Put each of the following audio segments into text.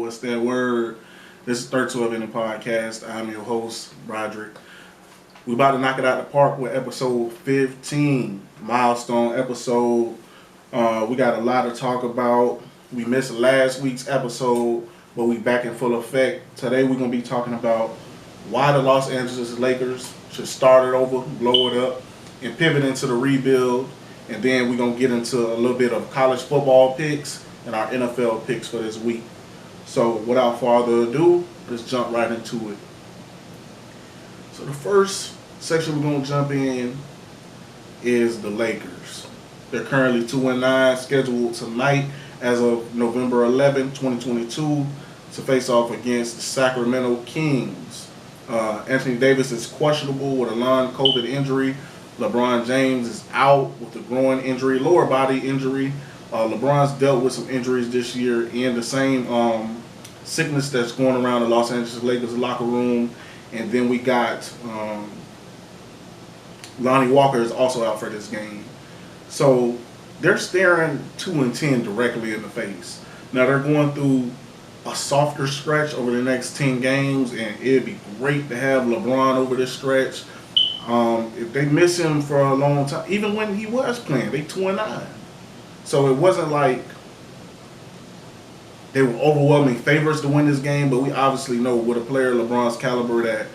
What's That Word? This is 13 in the podcast. I'm your host, Brodrick. We about to knock it out the park with episode 15, milestone episode. We got a lot to talk about. We missed last week's episode, but we back in full effect. Today we're going to be talking about why the Los Angeles Lakers should start it over, blow it up, and pivot into the rebuild. And then we're going to get into a little bit of college football picks and our NFL picks for this week. So without further ado, let's jump right into it. So the first section we're going to jump in is the Lakers. They're currently 2-9, scheduled tonight as of November 11, 2022, to face off against the Sacramento Kings. Anthony Davis is questionable with a long COVID injury. LeBron James is out with a groin injury, lower body injury. LeBron's dealt with some injuries this year and the same sickness that's going around the Los Angeles Lakers locker room. And then we got Lonnie Walker is also out for this game. So they're staring 2-10 directly in the face. Now they're going through a softer stretch over the next 10 games, and it'd be great to have LeBron over this stretch. If they miss him for a long time, even when he was playing, they 2-9. So it wasn't like they were overwhelming favorites to win this game, but we obviously know with a player LeBron's caliber that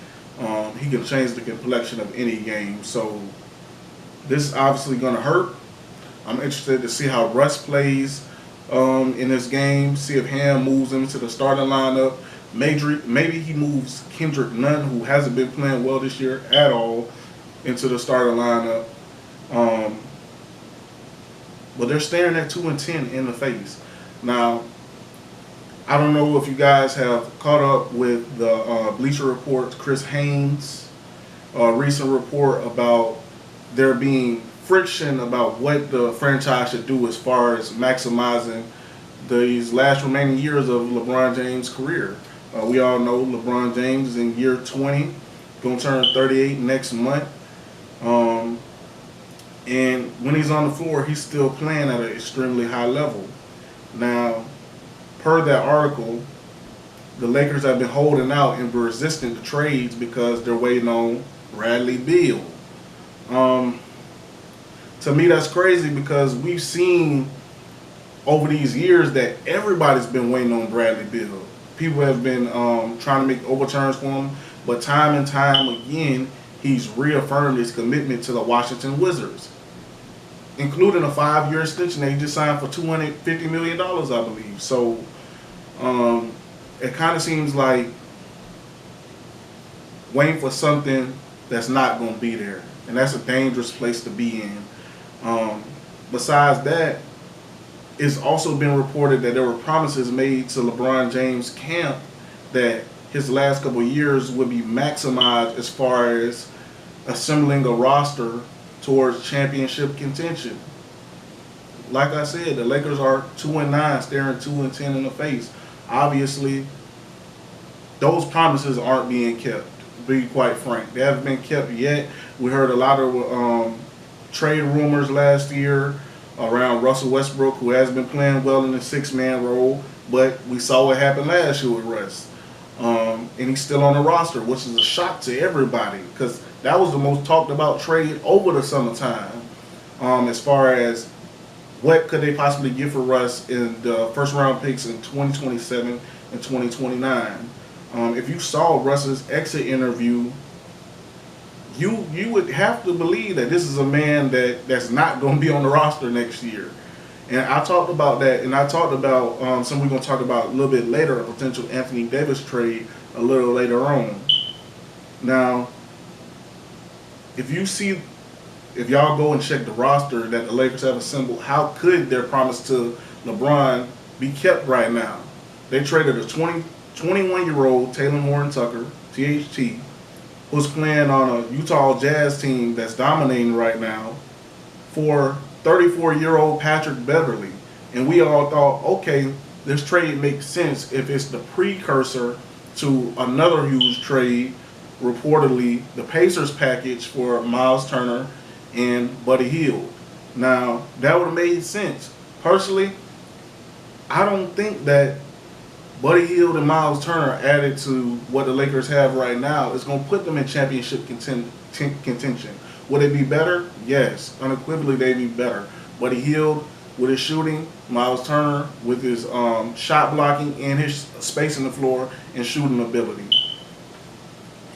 he can change the complexion of any game. So this is obviously going to hurt. I'm interested to see how Russ plays in this game, see if Ham moves him to the starting lineup. Maybe he moves Kendrick Nunn, who hasn't been playing well this year at all, into the starting lineup. But they're staring at 2-10 in the face. Now, I don't know if you guys have caught up with the Bleacher Report's Chris Haynes' recent report about there being friction about what the franchise should do as far as maximizing these last remaining years of LeBron James' career. We all know LeBron James is in year 20, going to turn 38 next month. And when he's on the floor, he's still playing at an extremely high level. Now, per that article, the Lakers have been holding out and resisting the trades because they're waiting on Bradley Beal. To me, that's crazy because we've seen over these years that everybody's been waiting on Bradley Beal. People have been trying to make overturns for him, but time and time again, he's reaffirmed his commitment to the Washington Wizards, including a 5-year extension that he just signed for $250 million, I believe. So it kind of seems like waiting for something that's not going to be there, and that's a dangerous place to be in. Besides that, it's also been reported that there were promises made to LeBron James' camp that his last couple of years would be maximized as far as assembling a roster towards championship contention. Like I said, the Lakers are 2-9, staring 2-10 in the face. Obviously, those promises aren't being kept, to be quite frank. They haven't been kept yet. We heard a lot of trade rumors last year around Russell Westbrook, who has been playing well in the six-man role, but we saw what happened last year with Russ. And he's still on the roster, which is a shock to everybody because that was the most talked about trade over the summertime as far as what could they possibly get for Russ in the first-round picks in 2027 and 2029. If you saw Russ's exit interview, you would have to believe that this is a man that's not going to be on the roster next year. And I talked about that, and I talked about something we're going to talk about a little bit later, a potential Anthony Davis trade a little later on. Now, if y'all go and check the roster that the Lakers have assembled, how could their promise to LeBron be kept right now? They traded a 21-year-old Taylor Horton Tucker, THT, who's playing on a Utah Jazz team that's dominating right now, for 34-year-old Patrick Beverley. And we all thought, okay, this trade makes sense if it's the precursor to another huge trade, reportedly the Pacers package for Miles Turner and Buddy Hield. Now, that would have made sense. Personally, I don't think that Buddy Hield and Miles Turner added to what the Lakers have right now is going to put them in championship contention. Would it be better? Yes. Unequivocally, they'd be better. Buddy Hield with his shooting, Miles Turner with his shot blocking and his space in the floor and shooting ability.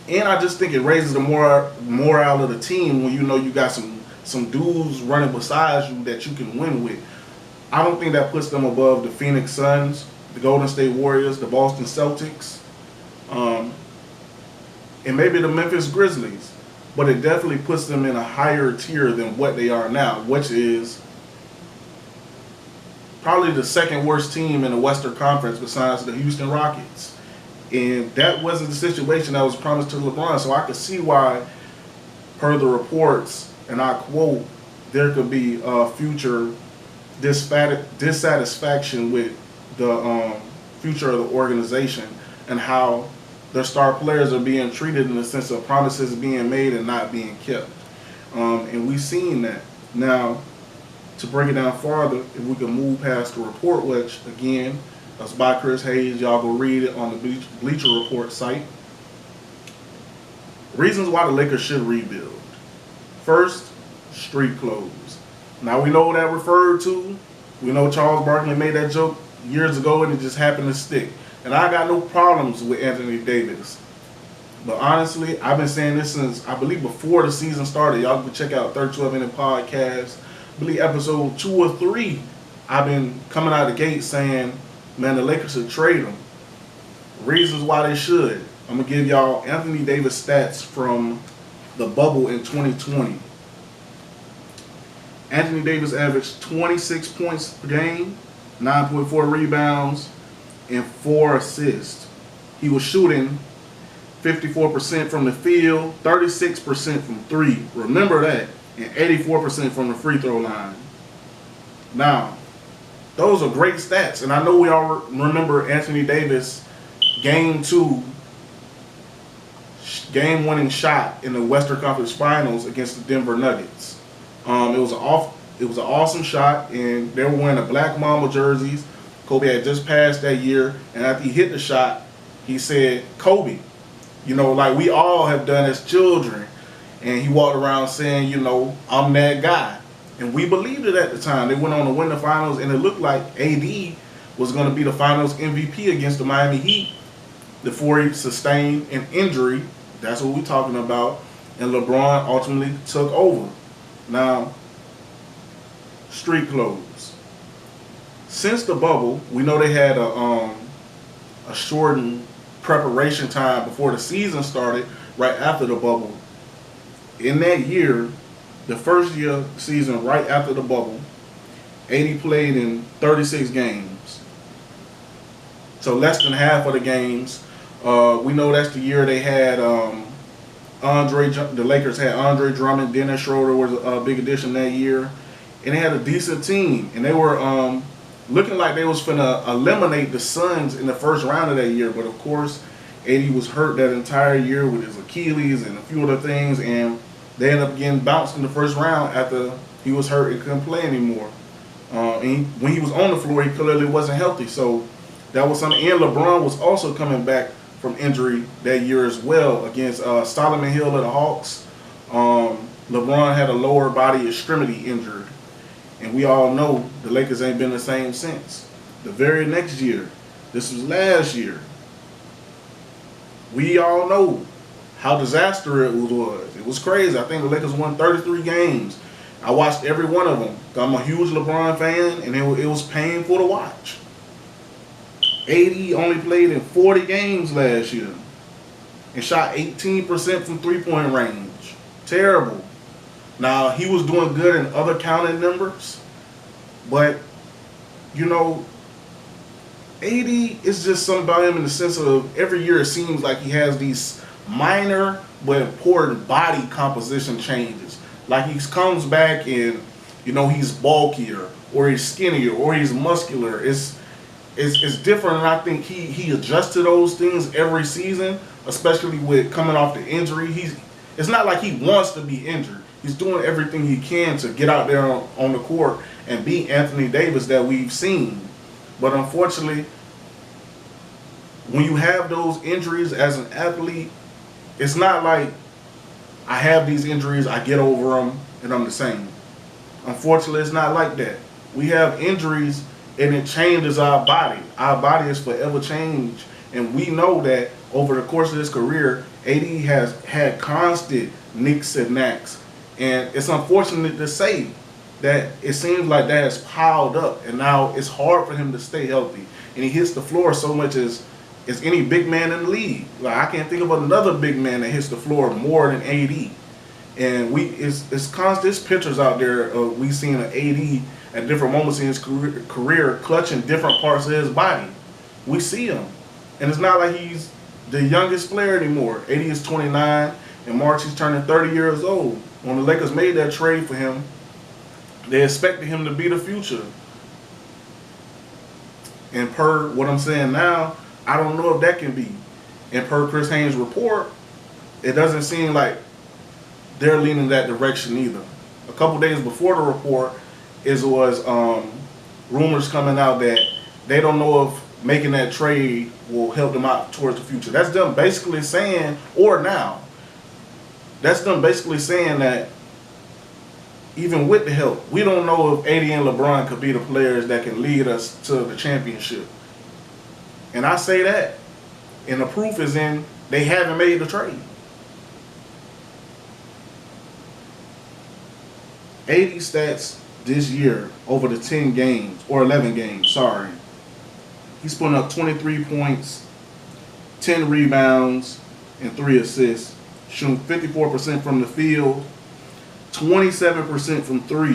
And I just think it raises the morale of the team when you know you got some dudes running beside you that you can win with. I don't think that puts them above the Phoenix Suns, the Golden State Warriors, the Boston Celtics, and maybe the Memphis Grizzlies. But it definitely puts them in a higher tier than what they are now, which is probably the second worst team in the Western Conference besides the Houston Rockets. And that wasn't the situation that was promised to LeBron. So I could see why, per the reports, and I quote, there could be future dissatisfaction with the future of the organization and how their star players are being treated in the sense of promises being made and not being kept. And we've seen that. Now, to break it down farther, if we can move past the report, which, again, that's by Chris Hayes. Y'all go read it on the Bleacher Report site. Reasons why the Lakers should rebuild. First, street clothes. Now, we know what that referred to. We know Charles Barkley made that joke years ago, and it just happened to stick. And I got no problems with Anthony Davis. But honestly, I've been saying this since, I believe, before the season started. Y'all can check out 12 Minute Podcast. I believe episode 2 or 3. I've been coming out of the gate saying, man, the Lakers should trade him. Reasons why they should. I'm going to give y'all Anthony Davis stats from the bubble in 2020. Anthony Davis averaged 26 points per game, 9.4 rebounds, and 4 assists. He was shooting 54% from the field, 36% from 3. Remember that. And 84% from the free throw line. Now, those are great stats. And I know we all remember Anthony Davis game 2 game-winning shot in the Western Conference Finals against the Denver Nuggets. It was an awesome shot, and they were wearing the Black Mamba jerseys. Kobe had just passed that year, and after he hit the shot, he said, "Kobe," you know, like we all have done as children. And he walked around saying, you know, "I'm that guy." And we believed it at the time. They went on to win the finals, and it looked like AD was going to be the finals MVP against the Miami Heat before he sustained an injury. That's what we're talking about. And LeBron ultimately took over. Now, street clothes. Since the bubble, we know they had a shortened preparation time before the season started, right after the bubble. In that year, the first year season right after the bubble, AD played in 36 games. So less than half of the games. We know that's the year they had the Lakers had Andre Drummond, Dennis Schroeder was a big addition that year. And they had a decent team. And they were looking like they was finna eliminate the Suns in the first round of that year. But of course, AD was hurt that entire year with his Achilles and a few other things. And they ended up getting bounced in the first round after he was hurt and couldn't play anymore. And when he was on the floor, he clearly wasn't healthy. So that was something. And LeBron was also coming back from injury that year as well against Solomon Hill of the Hawks. LeBron had a lower body extremity injured. And we all know the Lakers ain't been the same since. The very next year, this was last year, we all know how disastrous it was. It was crazy. I think the Lakers won 33 games. I watched every one of them. I'm a huge LeBron fan, and it was painful to watch. AD only played in 40 games last year and shot 18% from three-point range. Terrible. Now, he was doing good in other counting numbers, but, you know, AD is just something about him in the sense of every year it seems like he has these minor but important body composition changes. Like he comes back and, you know, he's bulkier or he's skinnier or he's muscular. It's different, and I think he adjusts to those things every season, especially with coming off the injury. It's not like he wants to be injured. He's doing everything he can to get out there on the court and beat Anthony Davis that we've seen. But unfortunately, when you have those injuries as an athlete, it's not like I have these injuries, I get over them, and I'm the same. Unfortunately, it's not like that. We have injuries, and it changes our body. Our body is forever changed, and we know that over the course of his career, AD has had constant nicks and knacks, and it's unfortunate to say that it seems like that has piled up, and now it's hard for him to stay healthy, and he hits the floor so much as any big man in the league. Like, I can't think of another big man that hits the floor more than AD. And it's constant. There's pictures out there of we seen an AD at different moments in his career clutching different parts of his body. We see him, and it's not like he's the youngest player anymore. AD is 29. In March, he's turning 30 years old. When the Lakers made that trade for him, they expected him to be the future. And per what I'm saying now, I don't know if that can be. And per Chris Haynes' report, it doesn't seem like they're leaning that direction either. A couple days before the report, was rumors coming out that they don't know if making that trade will help them out towards the future. That's them basically saying, or now, that's them basically saying that even with the help, we don't know if AD and LeBron could be the players that can lead us to the championship. And I say that, and the proof is in they haven't made the trade. AD stats this year over the 10 games, or 11 games, sorry. He's putting up 23 points, 10 rebounds, and 3 assists, shooting 54% from the field, 27% from 3,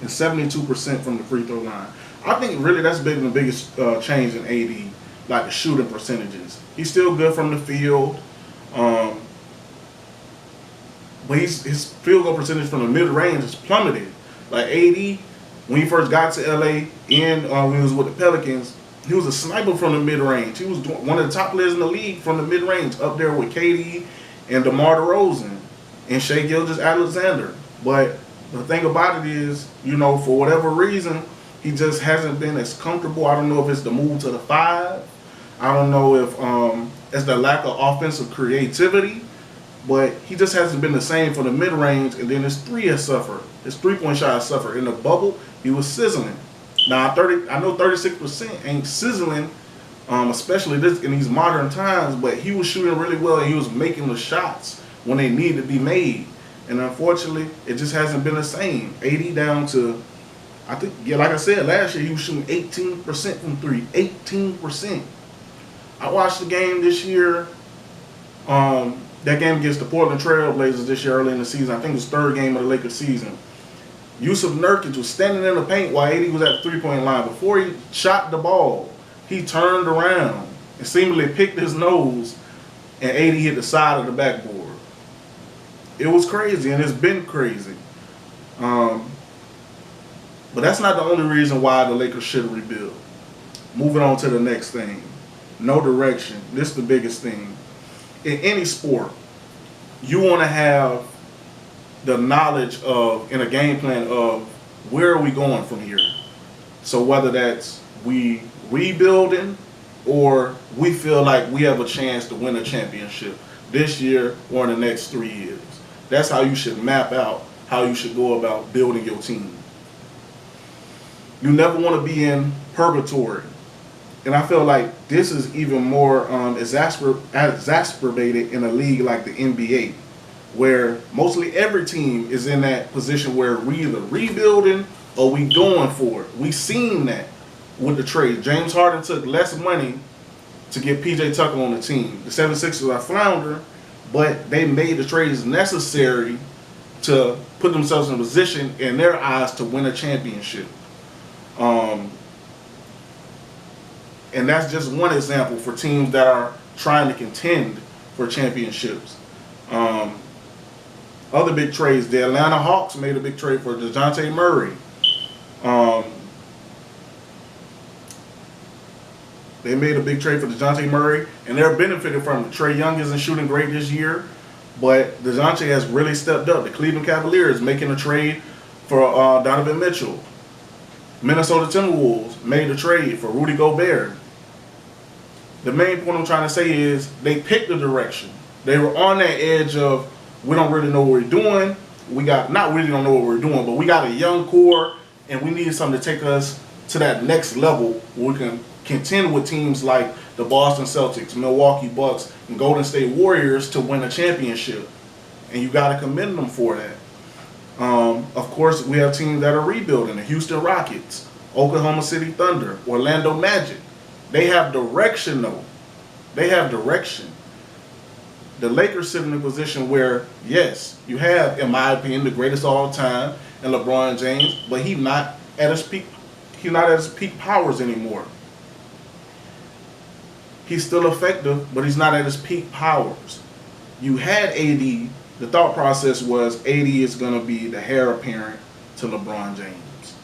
and 72% from the free throw line. I think really that's been the biggest change in AD, like the shooting percentages. He's still good from the field, but his field goal percentage from the mid-range has plummeted. Like AD, when he first got to LA and when he was with the Pelicans, he was a sniper from the mid-range. He was one of the top players in the league from the mid-range, up there with KD and DeMar DeRozan and Shai Gilgeous-Alexander. But the thing about it is, you know, for whatever reason, he just hasn't been as comfortable. I don't know if it's the move to the 5. I don't know if it's the lack of offensive creativity. But he just hasn't been the same for the mid-range, and then his 3 has suffered. His 3-point shot has suffered. In the bubble, he was sizzling. Now, I know 36% ain't sizzling, especially in these modern times, but he was shooting really well, and he was making the shots when they needed to be made. And unfortunately, it just hasn't been the same. 80 down to, I think, yeah, like I said, last year he was shooting 18% from 3. 18%. I watched the game this year. That game against the Portland Trail Blazers this year early in the season. I think it was the 3rd game of the Lakers season. Yusuf Nurkic was standing in the paint while AD was at the 3-point line. Before he shot the ball, he turned around and seemingly picked his nose, and AD hit the side of the backboard. It was crazy, and it's been crazy. But that's not the only reason why the Lakers should rebuild. Moving on to the next thing. No direction. This is the biggest thing. In any sport, you want to have the knowledge of, in a game plan of, where are we going from here? So whether that's we rebuilding or we feel like we have a chance to win a championship this year or in the next 3 years. That's how you should map out how you should go about building your team. You never want to be in purgatory. And I feel like this is even more exacerbated in a league like the NBA, where mostly every team is in that position where we either rebuilding or we going for it. We seen that with the trade. James Harden took less money to get PJ Tucker on the team. The 76ers are flounder, but they made the trades necessary to put themselves in a position in their eyes to win a championship. And that's just one example for teams that are trying to contend for championships. Other big trades, the Atlanta Hawks made a big trade for DeJounte Murray. They made a big trade for DeJounte Murray, and they're benefiting from it. Trae Young isn't shooting great this year, but DeJounte has really stepped up. The Cleveland Cavaliers making a trade for Donovan Mitchell. Minnesota Timberwolves made a trade for Rudy Gobert. the main point I'm trying to say is they picked the direction. They were on that edge of we don't really know what we're doing. We got not really don't know what we're doing, but we got a young core and we need something to take us to that next level where we can contend with teams like the Boston Celtics, Milwaukee Bucks, and Golden State Warriors to win a championship. And you got to commend them for that. Of course, we have teams that are rebuilding: the Houston Rockets, Oklahoma City Thunder, Orlando Magic. They have direction, though. They have direction. The Lakers sit in a position where, yes, you have, in my opinion, the greatest of all time, and LeBron James, but he's not at his peak. He's not at his peak powers anymore. He's still effective, but he's not at his peak powers. You had AD. The thought process was AD is going to be the heir apparent to LeBron James.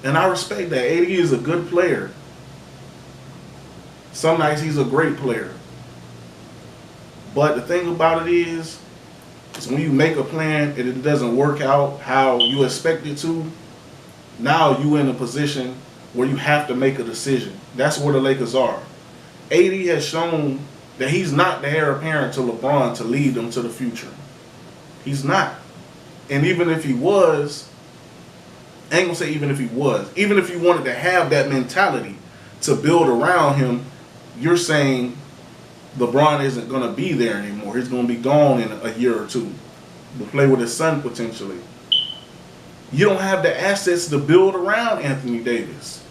And I respect that. AD is a good player. Some nights he's a great player. But the thing about it is when you make a plan and it doesn't work out how you expect it to, now you're in a position where you have to make a decision. That's where the Lakers are. AD has shown that he's not the heir apparent to LeBron to lead them to the future. He's not. And even if he was, I ain't gonna say even if he was, even if you wanted to have that mentality to build around him, you're saying LeBron isn't gonna be there anymore. He's gonna be gone in a year or two to play with his son potentially. You don't have the assets to build around Anthony Davis.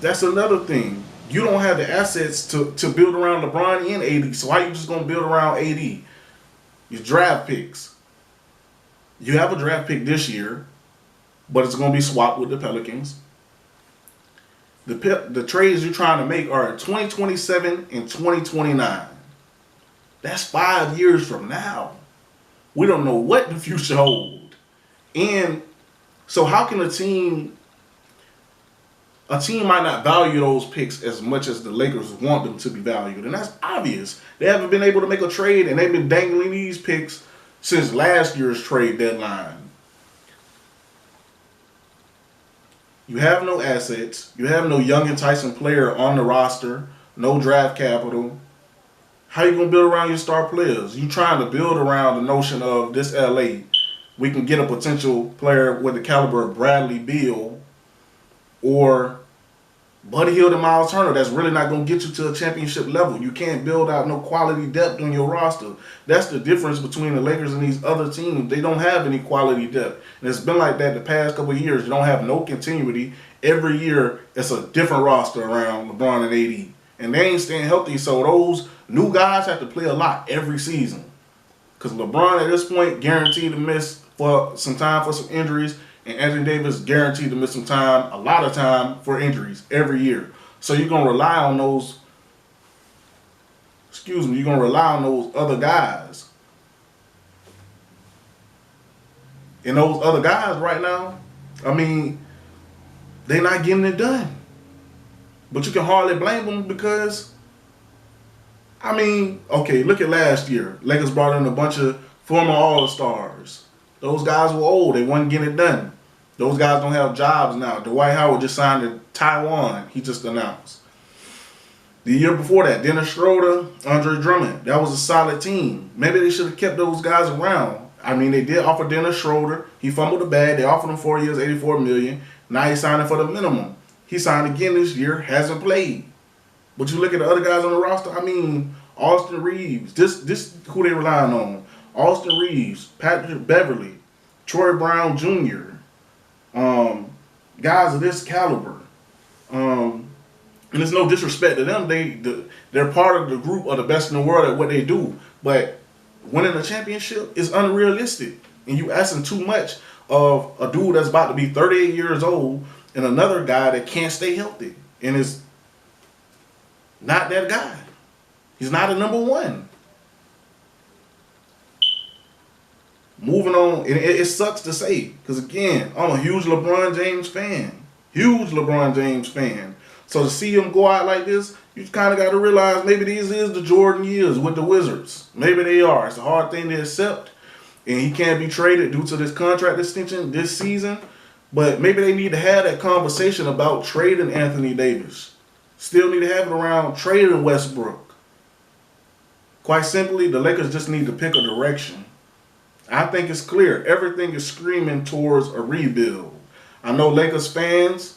That's another thing. You don't have the assets to build around LeBron and AD. So how you just gonna build around AD? Your draft picks. You have a draft pick this year, but it's gonna be swapped with the Pelicans. The trades you're trying to make are in 2027 and 2029. That's 5 years from now. We don't know what the future holds. And so how can a team might not value those picks as much as the Lakers want them to be valued. And that's obvious. They haven't been able to make a trade, and they've been dangling these picks since last year's trade deadline. You have no assets. You have no young enticing player on the roster. No draft capital. How you going to build around your star players? You trying to build around the notion of this LA. We can get a potential player with the caliber of Bradley Beal or Buddy Hield and Miles Turner. That's really not going to get you to a championship level. You can't build out no quality depth on your roster. That's the difference between the Lakers and these other teams. They don't have any quality depth. And it's been like that the past couple of years. You don't have no continuity. Every year, it's a different roster around LeBron and AD. And they ain't staying healthy, so those new guys have to play a lot every season. Because LeBron, at this point, guaranteed to miss for some time for some injuries. And Anthony Davis guaranteed to miss some time, a lot of time, for injuries every year. So you're going to rely on those, you're going to rely on those other guys. And those other guys right now, I mean, they're not getting it done. But you can hardly blame them because, I mean, okay, look at last year. Lakers brought in a bunch of former All-Stars. Those guys were old. They wasn't getting it done. Those guys don't have jobs now. Dwight Howard just signed to Taiwan. He just announced. The year before that, Dennis Schroeder, Andre Drummond. That was a solid team. Maybe they should have kept those guys around. I mean, they did offer Dennis Schroeder. He fumbled the bag. They offered him 4 years, $84 million. Now he's signing for the minimum. He signed again this year, hasn't played. But you look at the other guys on the roster, I mean, Austin Reeves. This who they relying on. Austin Reeves, Patrick Beverly, Troy Brown Jr., guys of this caliber. And there's no disrespect to them. They're part of the group of the best in the world at what they do. But winning a championship is unrealistic. And you asking too much of a dude that's about to be 38 years old and another guy that can't stay healthy and is not that guy. He's not a number one. Moving on, and it sucks to say, because again, I'm a huge LeBron James fan. Huge LeBron James fan. So to see him go out like this, you kind of got to realize maybe these is the Jordan years with the Wizards. Maybe they are. It's a hard thing to accept. And he can't be traded due to this contract extension this season. But maybe they need to have that conversation about trading Anthony Davis. Still need to have it around trading Westbrook. Quite simply, the Lakers just need to pick a direction. I think it's clear. Everything is screaming towards a rebuild. I know Lakers fans,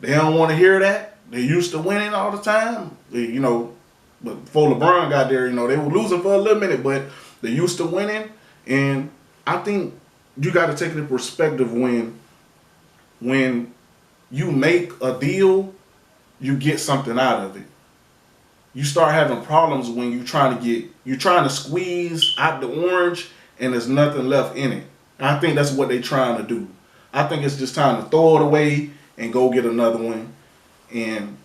they don't want to hear that. They're used to winning all the time. But before LeBron got there, they were losing for a little minute, but they're used to winning. And I think you got to take the perspective when you make a deal, you get something out of it. You start having problems when you're trying to squeeze out the orange and there's nothing left in it. And I think that's what they're trying to do. I think it's just time to throw it away and go get another one and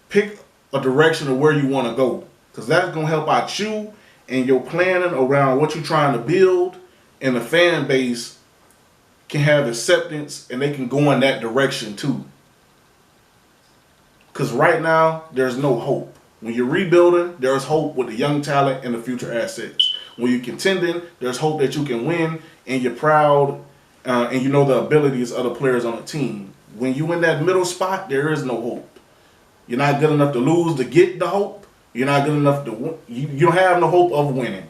pick a direction of where you want to go. Because that's going to help out you and your planning around what you're trying to build, and the fan base can have acceptance and they can go in that direction too. Because right now, there's no hope. When you're rebuilding, there's hope with the young talent and the future assets. When you're contending, there's hope that you can win, and you're proud, and you know the abilities of the players on the team. When you're in that middle spot, there is no hope. You're not good enough to lose to get the hope. You're not good enough to win. You don't have no hope of winning.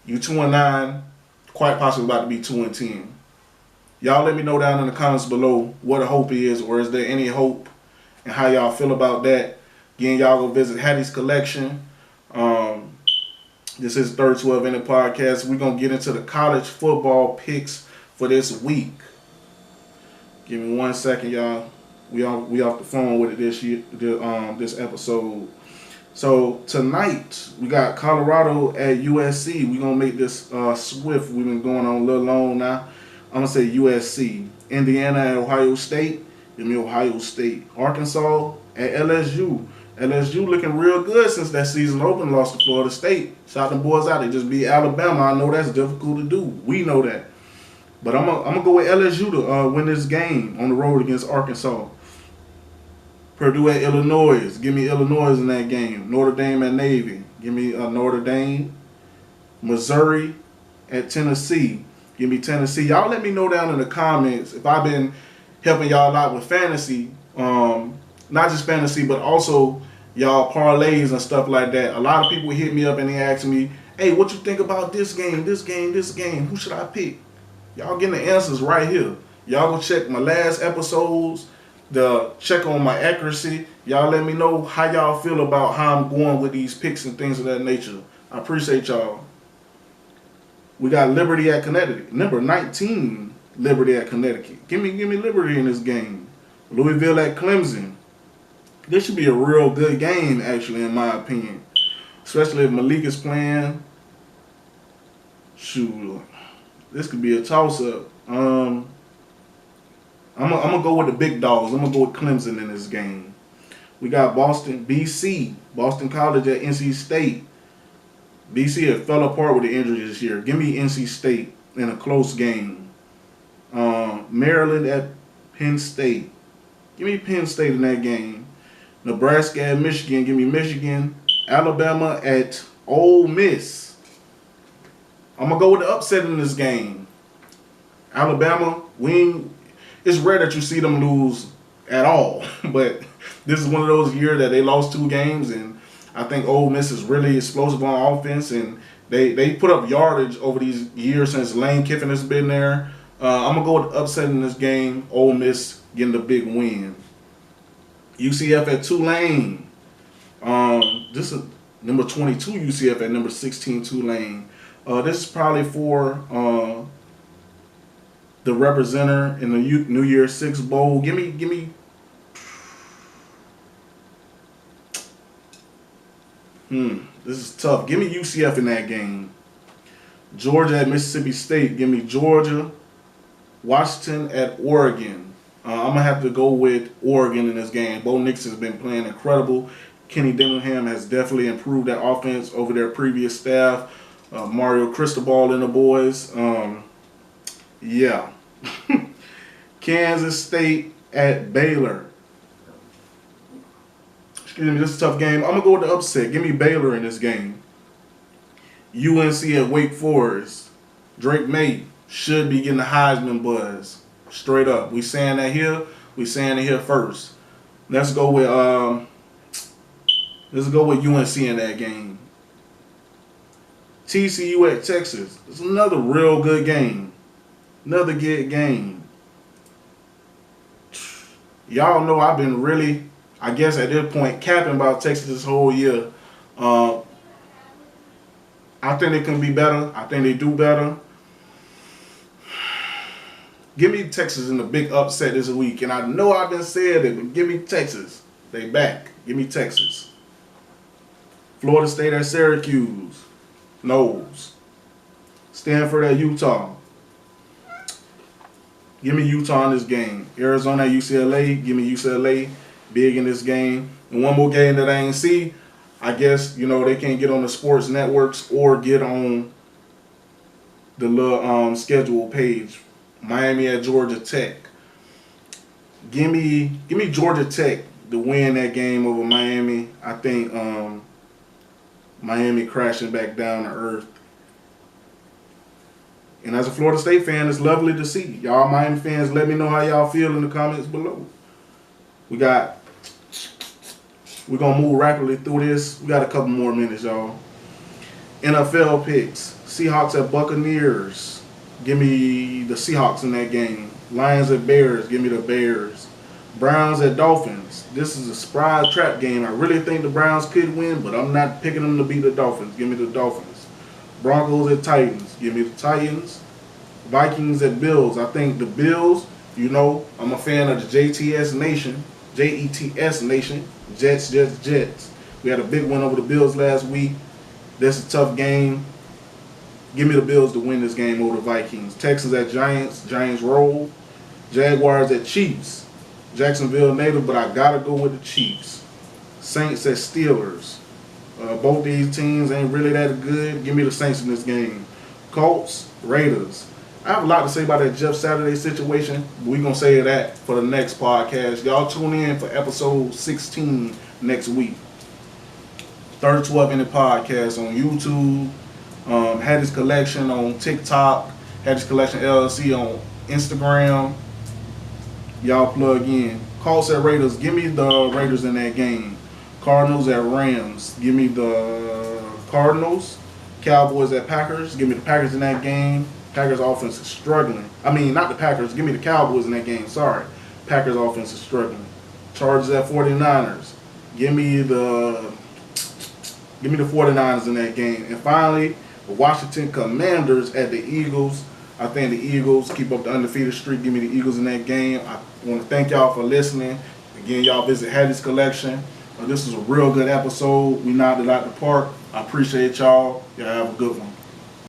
You 2-9, quite possibly about to be 2-10. Y'all let me know down in the comments below what the hope is, or is there any hope, and how y'all feel about that. Again, y'all go visit Hattie's Collection. This is Third 12 Inning Podcast. We're going to get into the college football picks for this week. Give me 1 second, y'all. We off the phone with it this episode. So tonight we got Colorado at USC. We're gonna make this swift. We've been going on a little long now. I'm gonna say USC. Indiana at Ohio State. Give me Ohio State. Arkansas at LSU. LSU looking real good since that season open. Lost to Florida State. Shout them boys out. They just beat Alabama. I know that's difficult to do. We know that. But I'm gonna go with LSU to win this game on the road against Arkansas. Purdue at Illinois. Give me Illinois in that game. Notre Dame at Navy. Give me Notre Dame. Missouri at Tennessee. Give me Tennessee. Y'all let me know down in the comments if I've been helping y'all out with fantasy. Not just fantasy, but also y'all parlays and stuff like that. A lot of people hit me up and they ask me, hey, what you think about this game, this game, this game? Who should I pick? Y'all getting the answers right here. Y'all go check my last episodes. Check on my accuracy. Y'all let me know how y'all feel about how I'm going with these picks and things of that nature. I appreciate y'all. We got Liberty at Connecticut. Number 19, Liberty at Connecticut. Give me Liberty in this game. Louisville at Clemson. This should be a real good game, actually, in my opinion. Especially if Malik is playing. Shoot, this could be a toss-up. I'm gonna go with the big dogs. I'm gonna go with Clemson in this game. We got Boston College at NC State. BC had fell apart with the injuries this year. Give me NC State in a close game. Maryland at Penn State. Give me Penn State in that game. Nebraska at Michigan. Give me Michigan. Alabama at Ole Miss. I'm gonna go with the upset in this game. Alabama, it's rare that you see them lose at all, but this is one of those years that they lost 2 games, and I think Ole Miss is really explosive on offense, and they put up yardage over these years since Lane Kiffin has been there. I'm going to go with the upset in this game. Ole Miss getting the big win. UCF at Tulane. This is number 22 UCF at number 16 Tulane. This is probably for the representative in the New Year's Six Bowl. Give me. This is tough. Give me UCF in that game. Georgia at Mississippi State. Give me Georgia. Washington at Oregon. I'm gonna have to go with Oregon in this game. Bo Nix has been playing incredible. Kenny Dillingham has definitely improved that offense over their previous staff. Mario Cristobal and the boys. Yeah. Kansas State at Baylor. Excuse me, this is a tough game. I'm going to go with the upset. Give me Baylor in this game. UNC at Wake Forest. Drake May should be getting the Heisman buzz. Straight up. We saying that here. We saying it here first. Let's go with UNC in that game. TCU at Texas. It's another real good game. Another good game. Y'all know I've been really, I guess at this point, capping about Texas this whole year. I think they can be better. I think they do better. Give me Texas in the big upset this week. And I know I've been saying it, but give me Texas. They back. Give me Texas. Florida State at Syracuse. Noles. Stanford at Utah. Give me Utah in this game. Arizona at UCLA. Give me UCLA big in this game. And one more game that I ain't see. I guess, they can't get on the sports networks or get on the little schedule page. Miami at Georgia Tech. Give me Georgia Tech to win that game over Miami. I think Miami crashing back down to earth. And as a Florida State fan, it's lovely to see. Y'all Miami fans, let me know how y'all feel in the comments below. We're going to move rapidly through this. We got a couple more minutes, y'all. NFL picks. Seahawks at Buccaneers. Give me the Seahawks in that game. Lions at Bears. Give me the Bears. Browns at Dolphins. This is a surprise trap game. I really think the Browns could win, but I'm not picking them to beat the Dolphins. Give me the Dolphins. Broncos at Titans. Give me the Titans. Vikings at Bills. I think the Bills, I'm a fan of the JTS Nation. Jets Nation. Jets. We had a big win over the Bills last week. That's a tough game. Give me the Bills to win this game over the Vikings. Texans at Giants. Giants roll. Jaguars at Chiefs. Jacksonville native, but I got to go with the Chiefs. Saints at Steelers. Both these teams ain't really that good. Give me the Saints in this game. Colts, Raiders. I have a lot to say about that Jeff Saturday situation. We're going to say that for the next podcast. Y'all tune in for episode 16 next week. 312 Minute Podcast on YouTube. Had this collection on TikTok. Had this collection LLC on Instagram. Y'all plug in. Colts at Raiders. Give me the Raiders in that game. Cardinals at Rams. Give me the Cardinals. Cowboys at Packers. Give me the Packers in that game. Packers offense is struggling. I mean, not the Packers. Give me the Cowboys in that game. Sorry. Packers offense is struggling. Chargers at 49ers. Give me the 49ers in that game. And finally, the Washington Commanders at the Eagles. I think the Eagles keep up the undefeated streak. Give me the Eagles in that game. I want to thank y'all for listening. Again, y'all visit Hattie's Collection. This is a real good episode. We knocked it out the park. I appreciate y'all. Y'all have a good one.